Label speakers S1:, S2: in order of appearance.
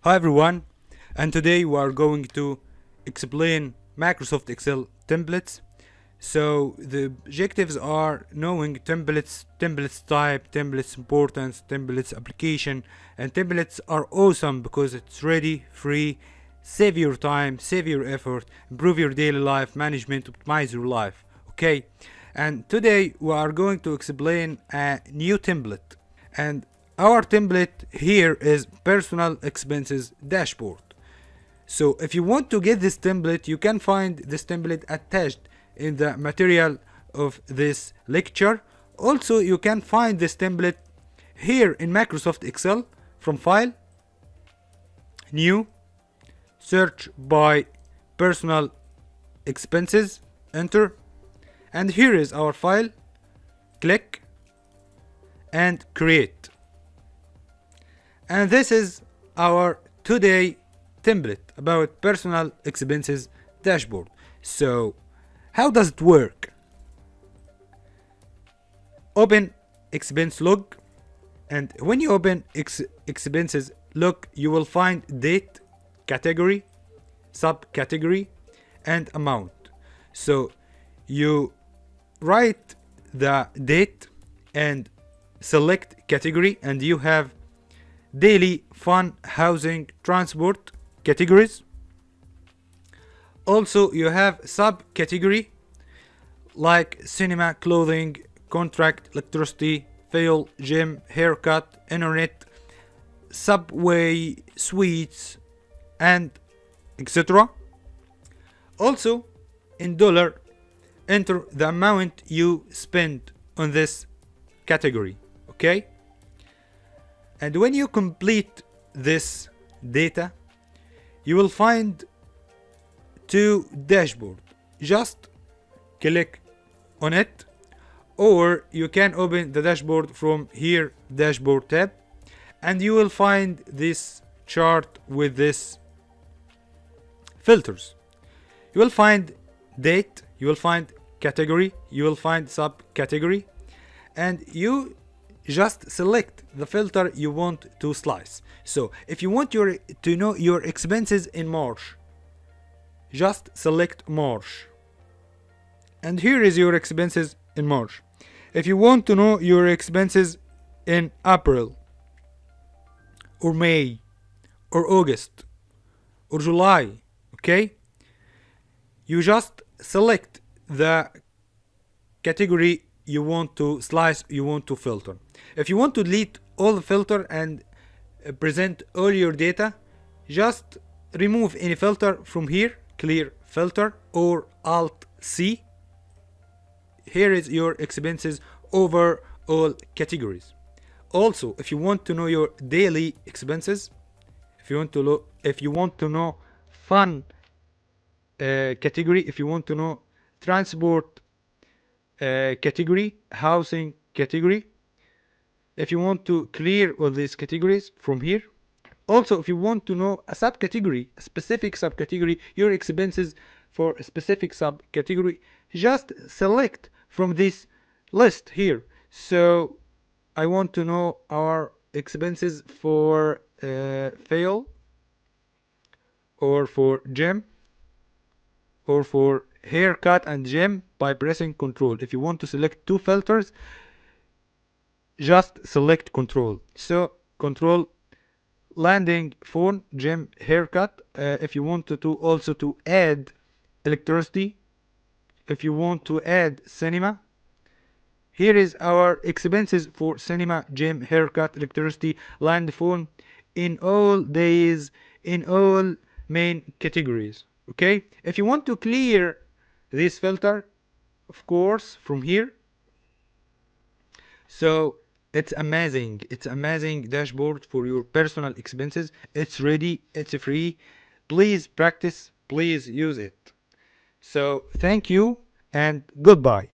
S1: Hi everyone, and today we are going to explain Microsoft Excel templates. So the objectives are knowing templates type, templates importance, templates application, and templates are awesome because it's ready, free, save your time, save your effort, improve your daily life management, optimize your life. Okay, and today we are going to explain a new template, and our template here is personal expenses dashboard. So if you want to get this template, you can find this template attached in the material of this lecture. Also, you can find this template here in Microsoft Excel from File, New, search by personal expenses, enter, and here is our file, click and create. And this is our today template about personal expenses dashboard. So how does it work? Open expense log, and when you open expenses log, you will find date, category, subcategory, and amount. So you write the date and select category, and you have daily, fun, housing, transport categories. Also you have subcategory like cinema, clothing, contract, electricity, fuel, gym, haircut, internet, subway, sweets, and etc. Also in dollar, enter the amount you spend on this category. Okay, and when you complete this data, you will find two dashboard. Just click on it, or you can open the dashboard from here, dashboard tab, and you will find this chart with this filters. You will find date, you will find category, you will find subcategory, and you just select the filter you want to slice. So if you want to know your expenses in March, just select March, and here is your expenses in March. If you want to know your expenses in April or May or August or July, okay, you just select the category you want to slice, you want to filter. If you want to delete all the filter and present all your data, just remove any filter from here, clear filter, or Alt C. Here is your expenses over all categories. Also, if you want to know your daily expenses, if you want to know fun category, if you want to know transport category, housing category, if you want to clear all these categories from here. Also, if you want to know a subcategory, a specific subcategory, your expenses for a specific subcategory, just select from this list here. So I want to know our expenses for fail, or for gym, or for haircut and gym, by pressing Control. If you want to select two filters, just select Control. So Control, landing, phone, gym, haircut. If you want to also to add electricity, if you want to add cinema, here is our expenses for cinema, gym, haircut, electricity, land, phone, in all days, in all main categories. Okay, if you want to clear this filter, of course, from here. So it's amazing dashboard for your personal expenses. It's ready, it's free. Please practice, please use it. So thank you and goodbye.